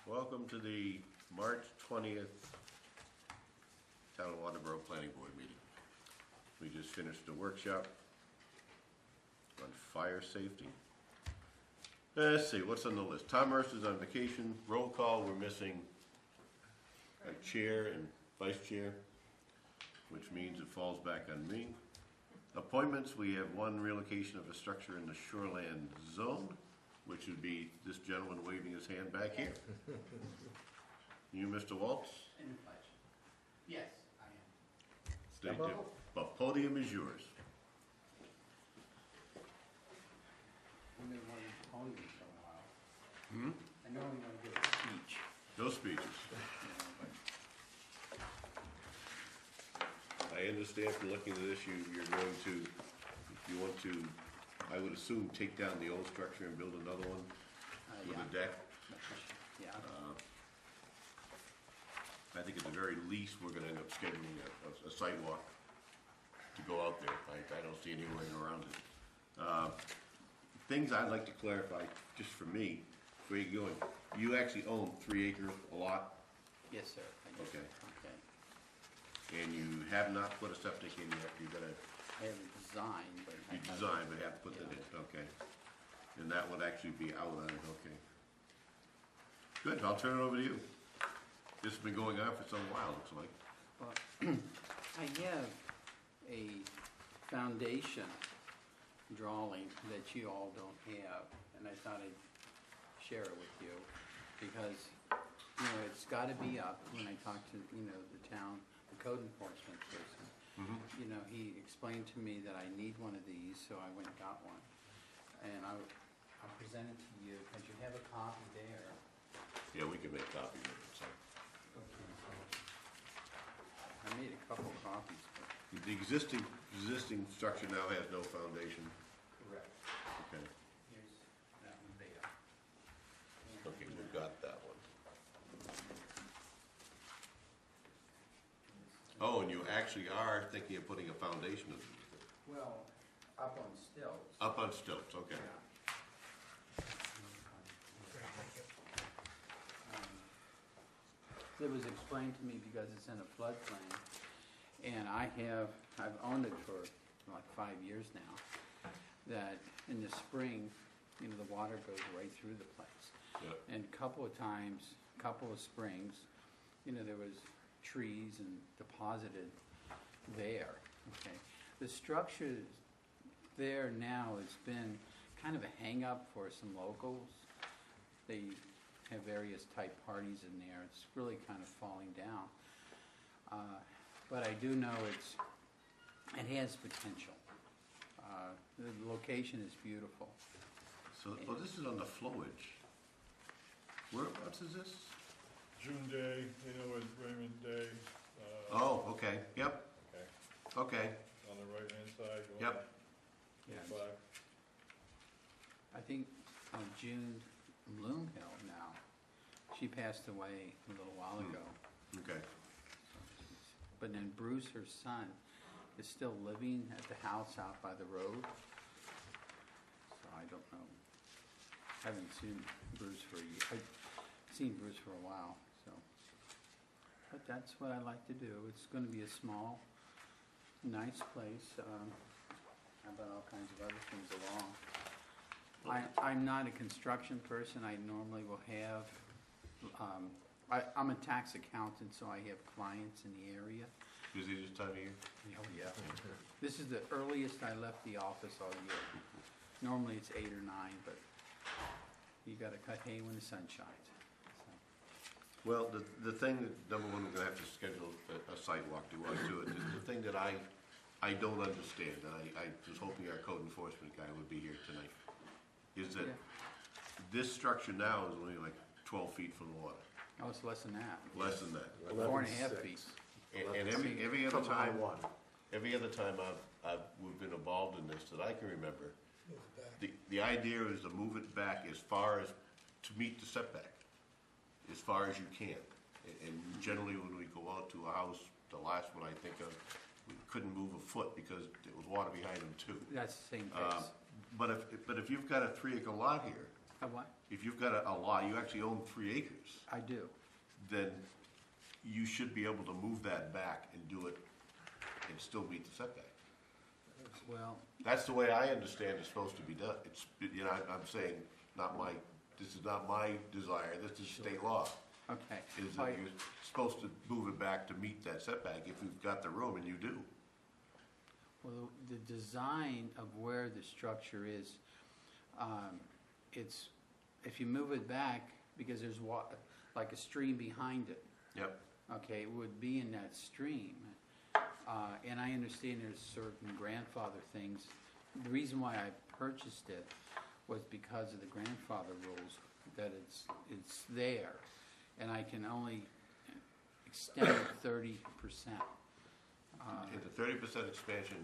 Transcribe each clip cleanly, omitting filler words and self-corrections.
Welcome to the March 20th Town of Waterboro Planning Board meeting. We just finished a workshop on fire safety. Let's see, what's on the list? Tom Mercer's on vacation. Roll call, we're missing a chair and vice chair, which means it falls back on me. Appointments, we have one relocation of a structure in the Shoreland zone, which would be this gentleman waving his hand back here. You, Mr. Waltz? In the pledge. Yes, I am. Stay tuned. The podium is yours. I've been wanting to call you for a while. I normally want to give a speech. No speeches. I understand from looking at this, you're going to, if you want to, I would assume, take down the old structure and build another one with Yeah. a deck. Yeah. I think at the very least, we're gonna end up scheduling a site walk to go out there. I don't see any way around it. Things I'd like to clarify, just for me, where you're going, you actually own 3 acres, a lot, Yes, sir. I do. Okay. Okay. and you have not put a septic in yet. You're gonna, I haven't designed, but I you have. design, but have to put that Yeah. in, okay. And that would actually be out on it, okay. Good, I'll turn it over to you. This has been going on for some while, looks like. Well, I have a foundation drawing that you all don't have, and I thought I'd share it with you, because, you know, it's gotta be up. When I talked to, you know, the town, the code enforcement person, you know, he explained to me that I need one of these, so I went and got one. And I'll present it to you, because you have a copy there. Yeah, we can make copies of it, so. I made a couple copies, but. The existing structure now has no foundation. Correct. Okay, Here's that one there. okay, we've got that one. Oh, and you actually are thinking of putting a foundation in it. Well, up on stilts. Up on stilts, okay. It was explained to me because it's in a floodplain, and I've owned it for like 5 years now, that in the spring, you know, the water goes right through the place. Yeah. And a couple of times, couple of springs, you know, there was trees and deposited there, okay. The structure there now has been kind of a hang-up for some locals. They have various type parties in there. It's really kind of falling down. But I do know it has potential. The location is beautiful. So, oh, this is on the flowage. Whereabouts is this? June Day, you know, it's Raymond Day. Oh, okay, yep, Okay, okay, on the right-hand side. going Yep. up, Yes. five. I think June Bloomhill now. She passed away a little while ago. okay. But then Bruce, her son, is still living at the house out by the road. So I don't know. Haven't seen Bruce for a year. I've seen Bruce for a while, so. But that's what I like to do. It's gonna be a small, nice place. How about all kinds of other things along? I'm not a construction person. I normally will have, I'm a tax accountant, so I have clients in the area. Busy this time of year? Oh, yeah. This is the earliest I left the office all year. Normally it's 8 or 9, but you gotta cut hay when the sun shines. So, Well, the thing that, number one, we're gonna have to schedule a site walk to do it. The thing that I don't understand, and I was hoping our code enforcement guy would be here tonight, is that Yeah. this structure now is only like 12 feet from the water, Oh, it's less than that. less than that. Like 4.5 feet. And every other From time, I-1. we've been involved in this that I can remember, the idea is to move it back as far as, to meet the setback, as far as you can. And generally, when we go out to a house, the last one I think of, we couldn't move a foot because there was water behind them too. That's the same case. But if you've got a 3 acre lot here, A what? If you've got a lot, you actually own 3 acres, I do. then you should be able to move that back and do it and still meet the setback. Well, That's the way I understand it's supposed to be done. It's, you know, I'm saying, this is not my desire, this is state law. okay. Is that you're supposed to move it back to meet that setback if you've got the room, and you do. Well, the design of where the structure is, it's, if you move it back, because there's like a stream behind it, Yep. okay, it would be in that stream. And I understand there's certain grandfather things. The reason why I purchased it was because of the grandfather rules, that it's there, and I can only extend it 30%. And the 30% expansion,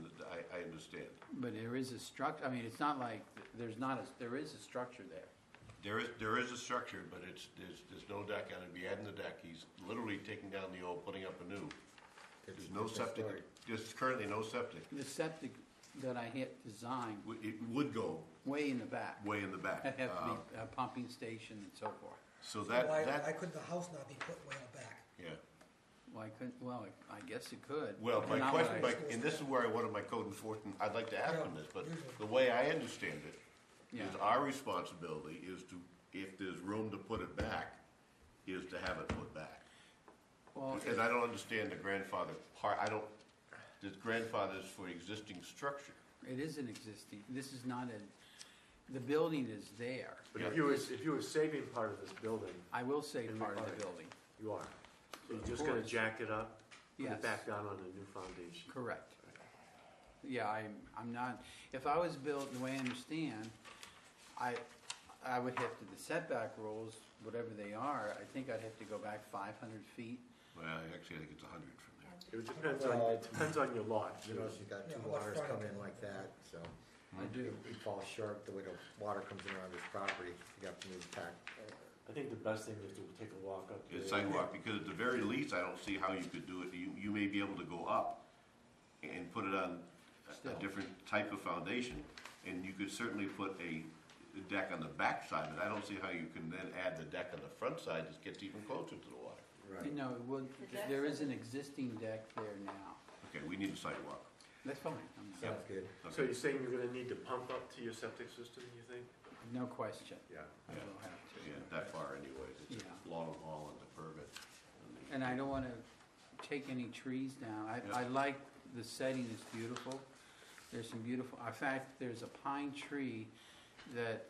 I understand. But there is a structure, I mean, it's not like, there is a structure there. There is a structure, but there's no deck on it. Be adding the deck, he's literally taking down the old, putting up a new. There's no septic, there's currently no septic. The septic that I had designed It would go way in the back. way in the back. It'd have to be a pumping station and so forth. So Why that, couldn't the house not be put way out back? yeah. Well, I couldn't, well, I guess it could. Well, But my not question, what I- and this is where one of my code enforcement, I'd like to ask them this, but usually. the way I understand it, Yeah. is our responsibility is to, if there's room to put it back, is to have it put back. Well, And I don't understand the grandfather part, there's grandfathers for existing structure. it is an existing, this is not the building is there. But Yeah. if you were saving part of this building, I will say And part of the alright. building, you are. So you're Of just gonna course. jack it up, put Yes. it back down on a new foundation. correct. Yeah, I'm not, if I was built the way I understand, I would have to, the setback rules, whatever they are, I think I'd have to go back 500 feet. Well, actually, I think it's 100 from there. It depends on your lot. You know, you got Yeah, two how much waters come frontage? in like that, so I do. it falls short, the way the water comes in around this property, you got to move back. I think the best thing is to take a walk up there. It's sidewalk, because at the very least, I don't see how you could do it. You may be able to go up and put it on a Still. different type of foundation, and you could certainly put a deck on the back side, but I don't see how you can then add the deck on the front side, just gets even closer to the water. You know, it would, there is an existing deck there now. Okay, we need a sidewalk. That's fine, Sounds good. So Okay. you're saying you're gonna need to pump up to your septic system, you think? no question. Yeah. I will have to. Yeah, that far anyways. It's Yeah. a long haul on the permit. And I don't want to take any trees down. Yeah. I like the setting, it's beautiful. There's some beautiful, in fact, there's a pine tree that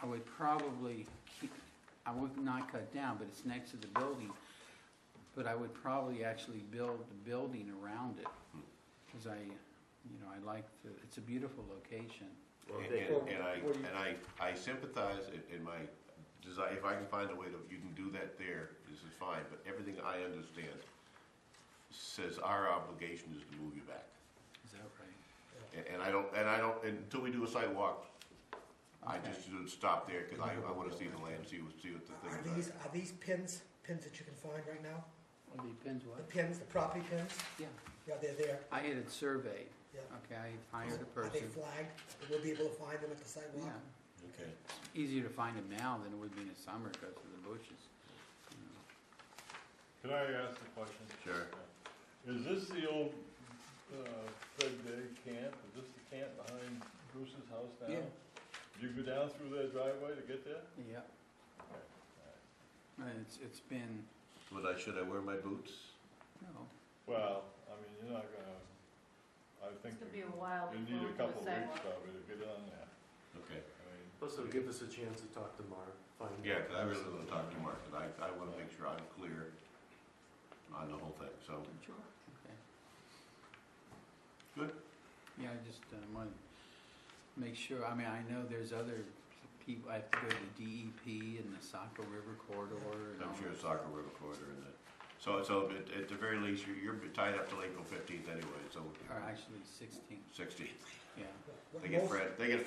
I would probably keep, I would not cut down, but it's next to the building. But I would probably actually build the building around it. Because I like it's a beautiful location. Well, And, they- and I sympathize in my desire, if I can find a way to, you can do that there, this is fine, but everything I understand says our obligation is to move you back. Is that right? And I don't, until we do a site walk, I Okay. just should stop there, cause I wanna see the land, see what the things Are these pins that you can find right now? Well, it depends The what. pins, the property pins? Yeah, Yeah, they're there. I had it surveyed. Yeah. Okay, I hired a Are they person. flagged? We'll be able to find them at the sidewalk? Yeah, Okay. easier to find them now than it would be in the summer because of the bushes. You know. Can I ask a question? Sure. Is this the old Fred Day camp? Is this the camp behind Bruce's house now? Yeah. Did you go down through their driveway to get there? Yeah, Okay, all right. and it's been, Should I wear my boots? no, Well, I mean, you're not gonna, I think It's gonna be a while you before need we a do a couple weeks sidewalk. probably to get on there. Okay. I mean, Plus, it'll give us a chance to talk to Mark, find out. Yeah, cause I really wanna talk to Mark, and I wanna make sure I'm clear on the whole thing, so, sure, okay. good. Yeah, I just want to make sure, I mean, I know there's other people, I have to go to the DEP and the Saco River corridor and all I'm sure that. Saco River Corridor and that. So at the very least, you're tied up till April 15th anyway, so Or actually 16, 16th. yeah. What They get most-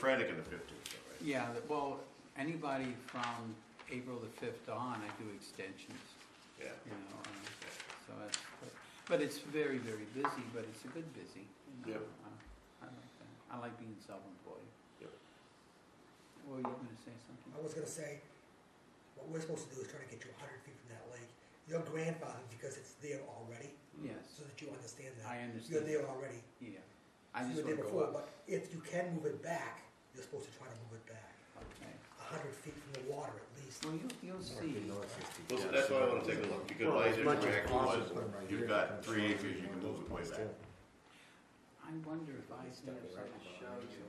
frantic in the 15th, though, right? Yeah, well, anybody from April the 5th on, I do extensions, Yeah. you know, so that's, but it's very, very busy, but it's a good busy. You know, Yep. I like that. I like being self-employed. Yep. Well, were you gonna say something? I was gonna say, what we're supposed to do is try to get you 100 feet from that lake. You're grandfathered because it's there already, Yes, so that you understand that. I You're understand. there already. Yeah. So I just you were there wanna before, go up. but if you can move it back, you're supposed to try to move it back. Okay. 100 feet from the water at least. Well, you'll see. Well, that's why I wanna take a look, because Well, my as much initial as reaction was, possible. you've got 3 acres, you can move it way back. I wonder if I have something to show you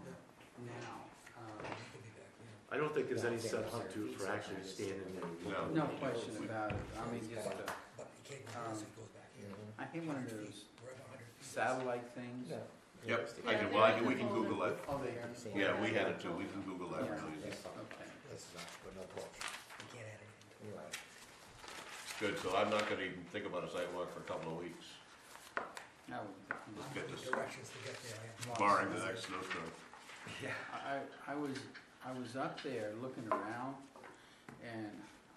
now. You'll be back, yeah. I don't think there's any substitute for actually standing there. No. No question about it. I mean, just, But you can't go there, so it goes back here. I hate one of 100 those feet, wherever 100 feet is. satellite things. Yep, I can, well, we can Google it. Oh, they are? Yeah, we had it too, we can Google that Yeah. really easy. Okay. This is not, but no approach. You can't add anything to it. You're right. Good, so I'm not gonna even think about a sidewalk for a couple of weeks, That would Let's get this. Directions to get there, yeah. barring the next snowstorm. I was up there looking around, and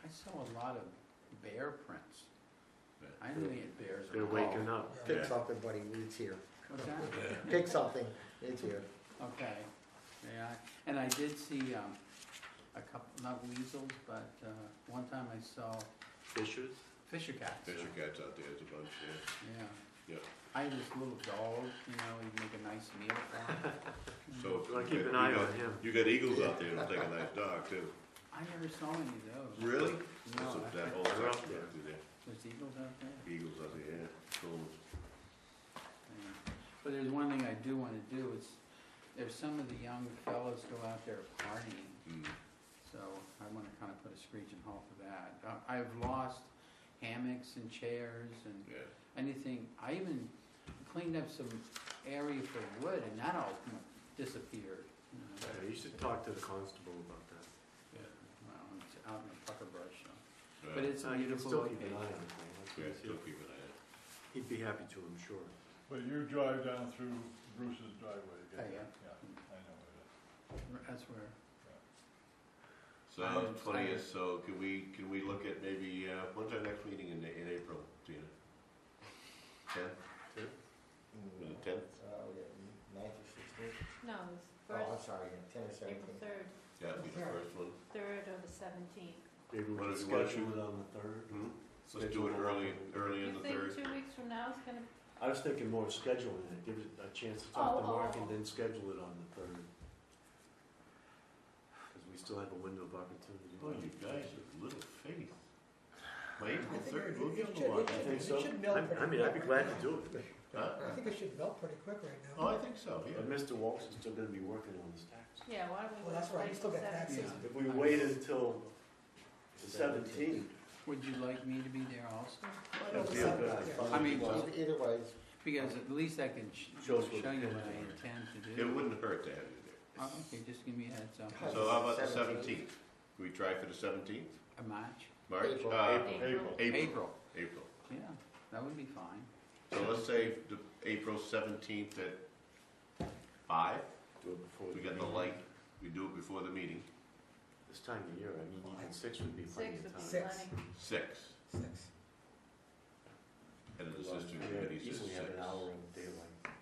I saw a lot of bear prints. I knew we had bears They're around. waking up. Pick Yeah. something, buddy, it's here. What's that? Pick something, it's here. Okay, yeah, and I did see, a couple, not weasels, but, one time I saw Fishers? fisher cats. Fisher cats out there, there's a bunch, yeah. Yeah. Yep. I had this little dog, you know, he'd make a nice meal for him. So. Wanna keep an eye on him. You got eagles out there, it'll take a nice dog too. I never saw any of those. Really? No, That's I- that whole They're up section there. right through there. there's eagles out there? Eagles out there, yeah, cool. Yeah. But there's one thing I do wanna do, is, there's some of the young fellows go out there partying, Mm. so I wanna kinda put a screeching halt to that. I've lost hammocks and chairs and Yeah, anything, I even cleaned up some area for wood, and that all disappeared. You know. Yeah, you should talk to the constable about that. yeah. Well, it's out in the pucker brush, so. Right. But it's a You can beautiful still keep an location. eye on it. That's Yeah, what still he's- keep an eye on it. He'd be happy to, I'm sure. But you drive down through Bruce's driveway to get Yeah, there. Yeah, I know where it is. That's where, So, I'm 20th, excited. so can we look at maybe, when's our next meeting in April, Tina? 10th? Mm, Was it 10th? yeah, 9th or 16th? No, it was Oh, I'm first, sorry, yeah, 10 or April 17th. 3rd, Yeah, it'll be the first one. 3rd or the 17th. Maybe we What can if you wanna schedule shoot- it on the third. Hmm? Let's do it early in You the think 3rd. 2 weeks from now is gonna, I was thinking more of scheduling it, give it a chance to talk to Oh, Mark oh, and oh. then schedule it on the third. Because we still have a window of opportunity. Boy, you guys have little faith. My I April think 3rd, it- we'll it give them should- a lot. I think It so. should melt pretty I mean, I'd be quick glad right to do it. Huh? I think it should melt pretty quick right Oh, now. I think so, But yeah. Mr. Waltz is still gonna be working on his tax. yeah, why don't we Well, wait that's till right, we still April got taxes. 17th? If we waited until the 17th, would you like me to be there also? That'd be Yeah. good. Yeah. I mean, Either way, Because at least I can Show us show what you the what I pins are. intend to It do. wouldn't hurt to have you there. Oh, okay, just give me a heads up. So how about the 17th? 17th? Can we try for the 17th? A March? March? April. April. April, April. yeah, that would be fine. So let's say the April 17th at 5. do it before. We got the meeting. light. We do it before the meeting. This time of year, I mean, even 6 would be plenty 6 of would be time. Six. plenty. 6. 6. Head of the Well, sister we committee says easily have 6. an hour of daylight.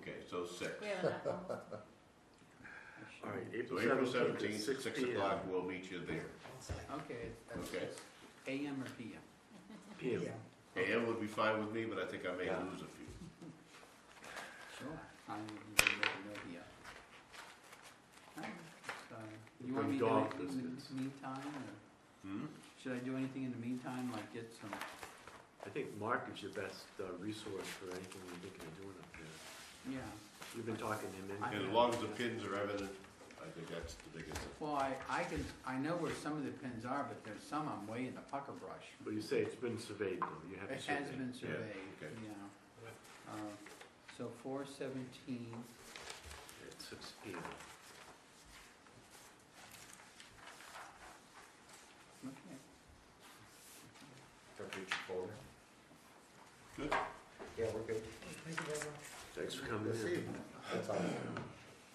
Okay, so 6. We have enough almost. I should- All right, So April April 17th, 17th, 6 6 p.m. o'clock, we'll meet you there. On site. Okay, that's Okay. AM or PM? PM. Yeah. AM would be fine with me, but I think I may Yeah. lose a few. Sure. I'm gonna make a note here. Alright, so, you want me to do Dog anything in biscuits. the meantime, or Hmm? should I do anything in the meantime, like get some, I think Mark is your best resource for anything you're thinking of doing up there. yeah. You've been talking to him, I- And as long as the pins are evident, I think that's the biggest. Well, I know where some of the pins are, but there's some I'm way in the pucker brush. but you say it's been surveyed though, you have it It has surveyed. been surveyed, okay. yeah. So 4/17, At 6 PM. okay. Don't reach your folder. Good. Yeah, we're good. Thank you very much. Thanks for coming Good to see in. you. That's all.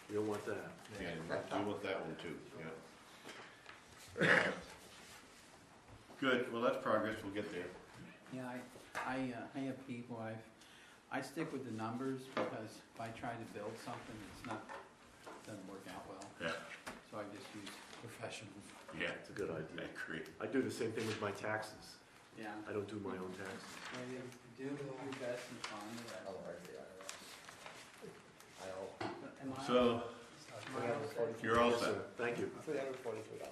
You don't want that. Yeah, and do with that one too, yeah. Good, well, that's progress, we'll get there. Yeah, I have people, I stick with the numbers because if I try to build something, it's not, doesn't work out well. Yeah. So I just use professionals. Yeah, It's a good I idea. agree. I do the same thing with my taxes. Yeah. I don't do my own taxes. Well, you do your best and find the rest. I'll write the IRS. I'll, Am I- So, you're all Yes, set. sir. Thank you. $343.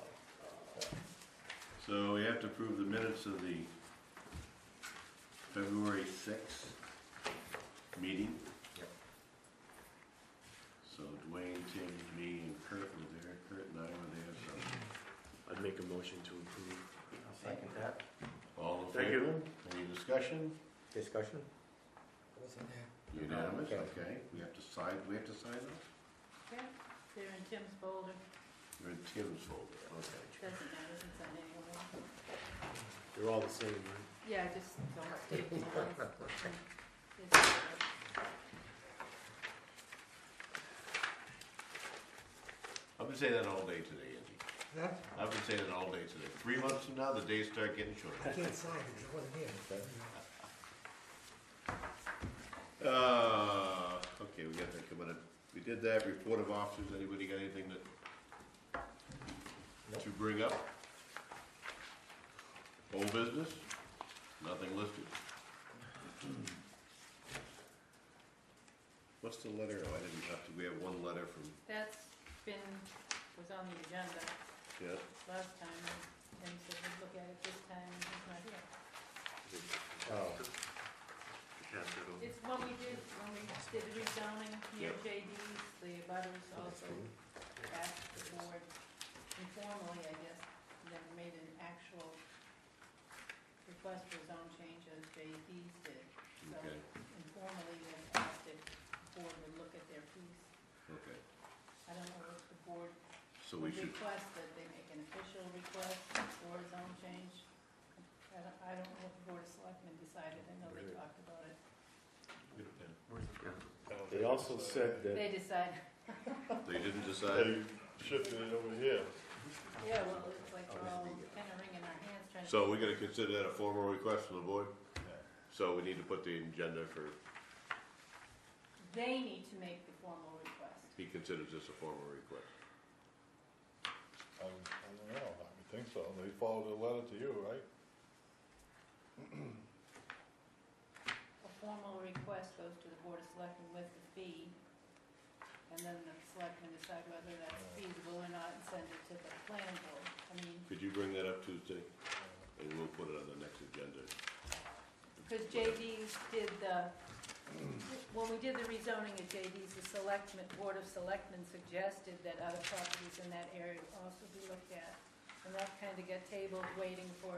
So we have to approve the minutes of the February 6th meeting. Yep. So Dwayne, Tim, me, and Kurt were there. Kurt and I were there, so I'd make a motion to approve. I'll second that. all in Thank you. favor? Any discussion? Discussion? Wasn't there? Unanimous, Okay. okay. We have to sign those? Okay, they're in Tim's folder. They're in Tim's folder, okay. Doesn't matter, it's on any of them. They're all the same, right? Yeah, just don't staple the ones. It's- I've been saying that all day today, Andy. Huh? I've been saying it all day today. 3 months from now, the days start getting I shorter. can't sign it because I wasn't here. Okay, we got that coming up. We did that, report of officers. Anybody got anything that to bring up? Old business? Nothing listed. What's the letter? Oh, I didn't have to, we have one letter from, That's was on the agenda yeah, last time, and said we'd look at it this time, and he's not here. Oh, Pass that over. It's when we did the rezoning near Yep. JD's, the butters also asked the board informally, I guess, never made an actual request for zone change as JD's did. So okay, informally, they asked if the board would look at their piece. okay. I don't know if the board So we would should, request that they make an official request for a zone change. I don't know what the board of selectmen decided, I know they talked about it. They also said that, They decided, they didn't decide? They shifted it over here. yeah, well, it's like we're all kind of wringing our hands trying to. So we're gonna consider that a formal request from the board? Yeah. So we need to put the agenda for, They need to make the formal request. he considers this a formal request. I don't know, I would think so. They followed the letter to you, right? A formal request goes to the board of selectmen with the fee, and then the selectmen decide whether that's feasible or not and send it to the planning board. I mean, Could you bring that up Tuesday? And we'll put it on the next agenda. because JD's did the, when we did the rezoning at JD's, the selectmen, board of selectmen suggested that other properties in that area also be looked at. And that kind of got tabled, waiting for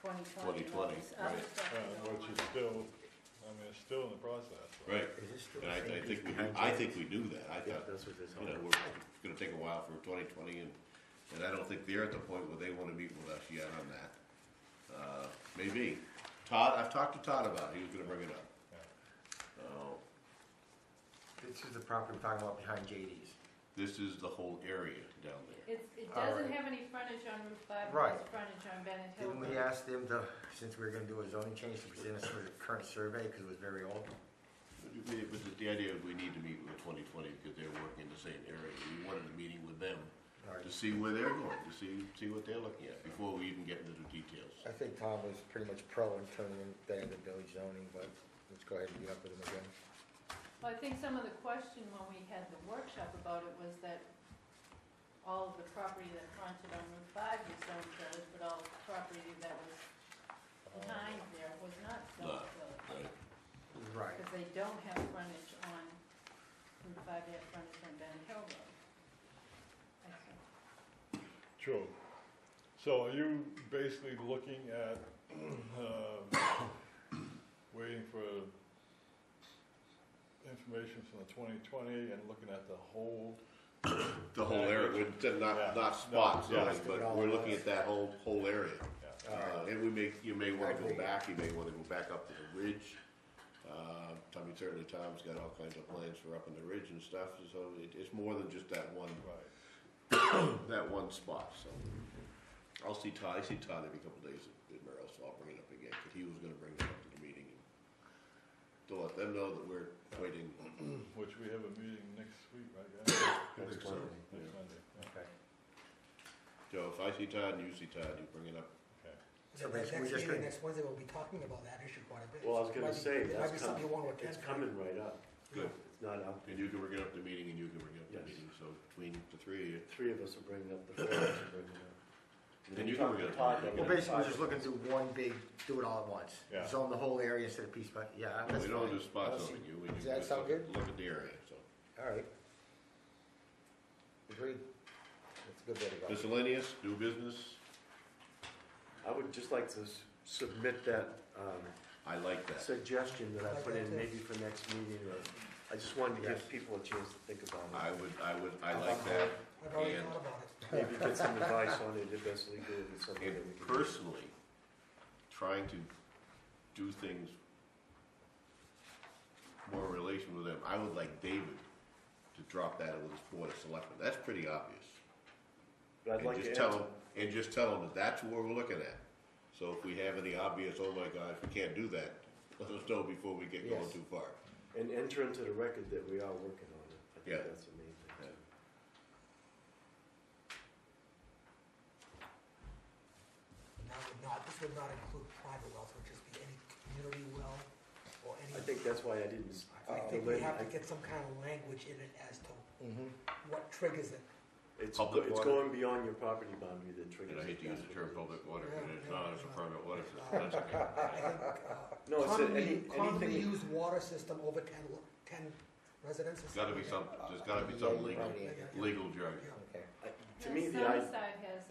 2020. 2020, Other right. stuff to go Which on. is still, I mean, it's still in the process. Right, is this still and the same I think piece we, behind I James? think we do that. I yeah, thought, that's what they're you know, talking we're, it's gonna take a while for 2020, and I don't think they're at the point where they wanna meet with us yet on that. Maybe. Todd, I've talked to Todd about it, he was gonna bring it up. Oh, This is the property we're talking about behind JD's. this is the whole area down there. It All doesn't right. have any frontage on Route 5, it Right. has frontage on Bennett Hill. Didn't we ask them to, since we were gonna do a zoning change, to present us with a current survey, because it was very old? But the idea is we need to meet with 2020 because they're working in the same area. We wanted a meeting with them All right. to see where they're going, to see what they're looking at before we even get into the details. I think Tom was pretty much pro in turning that into village zoning, but let's go ahead and get up with him again. Well, I think some of the question when we had the workshop about it was that all of the property that fronted on Route 5 was zone village, but all of the property that was behind there was not zone village. Right. Right. Because they don't have frontage on Route 5, they have frontage on Bennett Hill Road. I think. True. So are you basically looking at, waiting for information from the 2020 and looking at the whole? The whole area, not spots, Yeah. zoning, but we're looking at that whole area. Yeah. And you may wanna I go agree. back, you may wanna go back up to the ridge. Certainly Tom's got all kinds of plans for up on the ridge and stuff, so it's more than just that one, Right. that one spot, so. I see Todd every couple of days at Merrill, so I'll bring it up again, because he was gonna bring it up to the meeting. To let them know that we're waiting. Which we have a meeting next week, right? Yeah. Next Monday. Next Monday, yeah. Okay. Joe, if I see Todd and you see Todd, you bring it up. Okay. So Then basically, next we're just meeting, gonna- next Wednesday, we'll be talking about that issue quite a bit. Well, I was gonna say, There might that's be something you want to attend. It's coming right up. Good. It's not out And there. you can bring it up the meeting and you can bring it up the Yes. meeting, so between the three of you. Three of us are bringing up, the four of us are bringing up. And you can bring it up. Todd, Well, basically, we're just looking to do one big, do it all at once. Yeah. Zone the whole area instead of piece by, yeah, that's We fine. don't do spot Honestly, zoning, we Does just that sound good? look at the area, so. All right. Agreed. That's a good way to go. Miscellaneous, new business, I would just like to submit that I like that. suggestion that I Like put that in too. maybe for next meeting, or, I just wanted to give Yes. people a chance to think about it. I like that. I've already And- thought about it. Maybe get some advice on it, if that's legal, if it's something that we And can do. personally, trying to do things more in relation with them, I would like David to drop that with his board of selectmen. That's pretty obvious. But I'd And like to just add tell to- them, and just tell them that that's what we're looking at. So if we have any obvious, oh my gosh, we can't do that, let us know before we get going Yes. too far. and enter into the record that we are working on it. I Yeah. think that's the main thing. Yeah. This would not include private wells, it would just be any community well or any. I think that's why I didn't. I think we have to get some kind of language in it as to Mm-hmm. what triggers it. It's Public it's water. going beyond your property boundary that triggers. And I hate to it. use the term public water, Yeah, because it's yeah, not, it's a yeah. permanent water system, that's okay. I think, No, it's commonly anything. used water system over 10 residences. There's gotta be some, there's gotta be some legal jargon. Okay. To me, the Summerside has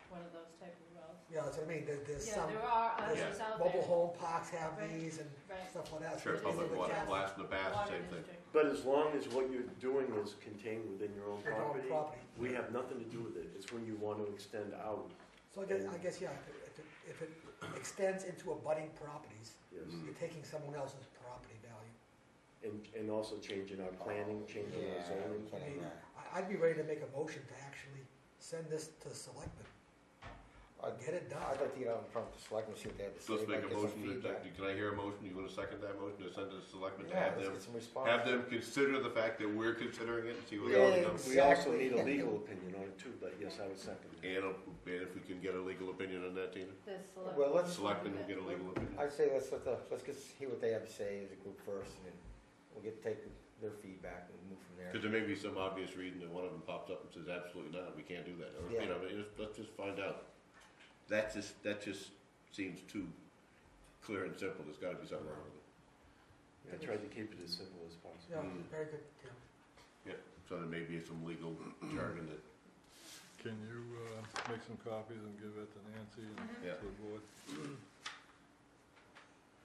one of those type of wells. Yeah, that's what I mean, there's Yeah, some, there are others Yeah. out mobile there. home parks have Right, these and right. stuff like that. So Sure, it's public easy to water, catch. blast in the past, Water same thing. district. But as long as what you're doing is contained within your own Your own property, property. we have nothing to do with it. It's when you want to extend out. So I guess, yeah, if it extends into abutting properties, Yes. Mm. you're taking someone else's property value. And also changing our planning, changing our Yeah, zoning. we can't have that. I'd be ready to make a motion to actually send this to the selectmen. Get it done. I'd like to get out in front of the selectmen, see what they have to say. Let's make a might get some motion, feedback. can I hear a motion, you wanna second that motion, to send to the selectmen, to Yeah, have let's them, get some response. have them consider the fact that we're considering it, and see what Yeah, they come. We also Exactly. need a legal opinion on it too, but yes, I would second it. And if we can get a legal opinion on that, Tina, The Well, let's- selectmen will get a legal opinion. I'd say let's hear what they have to say as a group first, and then we'll take their feedback and move from there. Cause there may be some obvious reason that one of them pops up and says, absolutely not, we can't do that, or, Yeah. you know, let's just find out. That just seems too clear and simple, there's gotta be something wrong with it. I tried to keep it as simple as Yeah, possible. very good, Tim. Yeah, so there may be some legal jargon that, Can you make some copies and give it to Nancy and Yeah. to the board?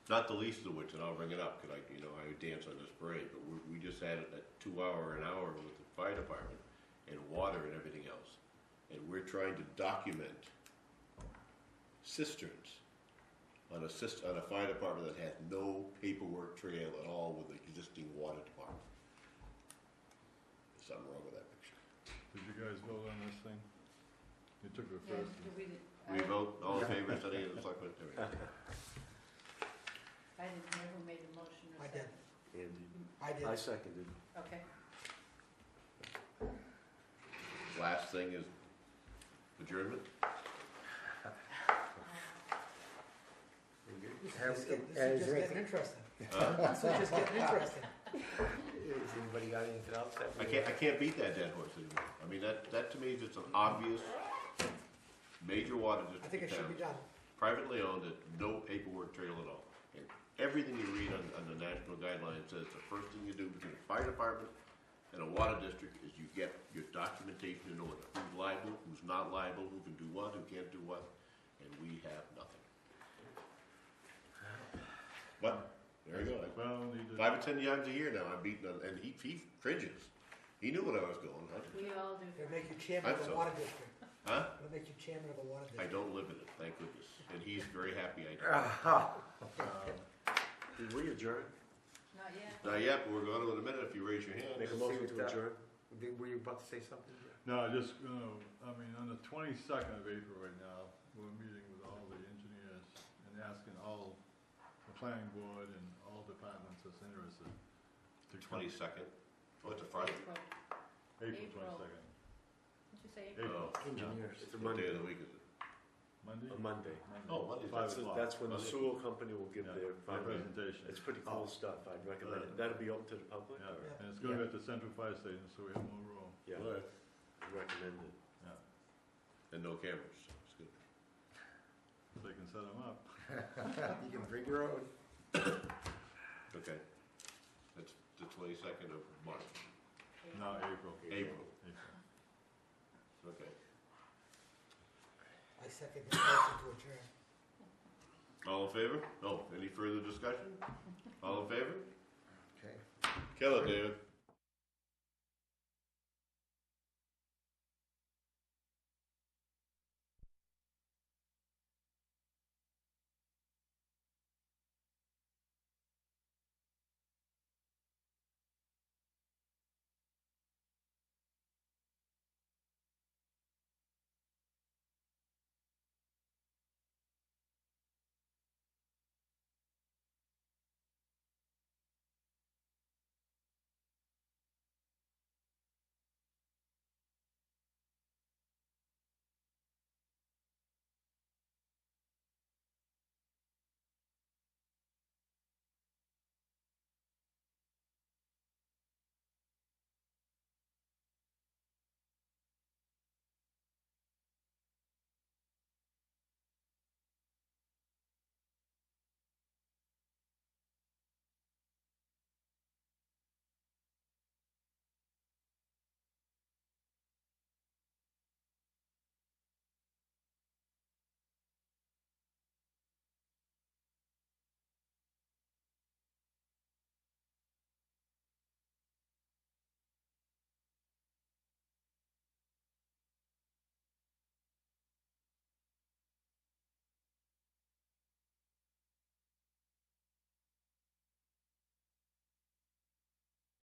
not the least of which, and I'll bring it up, cause I would dance on this parade, but we just had a 2 hour, an hour with the fire department, and water and everything else. And we're trying to document cisterns on a fire department that has no paperwork trail at all with the existing water department. There's something wrong with that picture. Did you guys vote on this thing? You took the Yeah, first. We vote, all in favor, sending it to the selectmen? There we go. I didn't know who made the motion or I did. second. Andy, I did. I seconded. Okay. Last thing is adjournment. This is Is just there getting interesting. Huh? This is just getting interesting. Has anybody got anything else? I can't beat that dead horse anymore. I mean, that to me is just an obvious major water I district think in it should be town, done. privately owned, that no paperwork trail at all. And everything you read on the national guidelines says the first thing you do between a fire department and a water district is you get your documentation in order. Who's liable, who's not liable, who can do what, who can't do what, and we have nothing. But, there you go. Well, need to. 5 or 10 times a year now I'm beating on, and he cringes. He knew what I was going, We all do. It'll make you chairman of I'm the so- water district. huh? It'll make you chairman of a water I district. don't live in it, thank goodness. And he's very happy I do. Did we adjourn? Not yet. Not yet, but we're going to in a minute if you raise your hand. Make a Let's see motion what to that- adjourn? Were you about to say something? No, just, on the 22nd of April right now, we're meeting with all the engineers and asking all, the planning board and all departments that's interested. To come- 22nd. Oh, it's a Friday. April. April April. 22nd. Did you say? April. Oh, Engineers. It's a what day Monday. of the week is it? Monday? A Monday. Oh, Monday's That's, 5 o'clock. that's when the Monday. sewer company will give Yeah, their their final. presentation. It's pretty cool stuff, I'd recommend it. That'll be open to the public? Yeah, or- and it's gonna be at the central fire station, so we have more room. Yeah, All right. I'd recommend it. And no cameras, so it's good. So they can set them up. You can bring your own. Okay. That's the 22nd of March. No, April. April. April. Okay. I second the motion to adjourn. All in favor? Oh, any further discussion? All in favor? Okay. Kill it, David.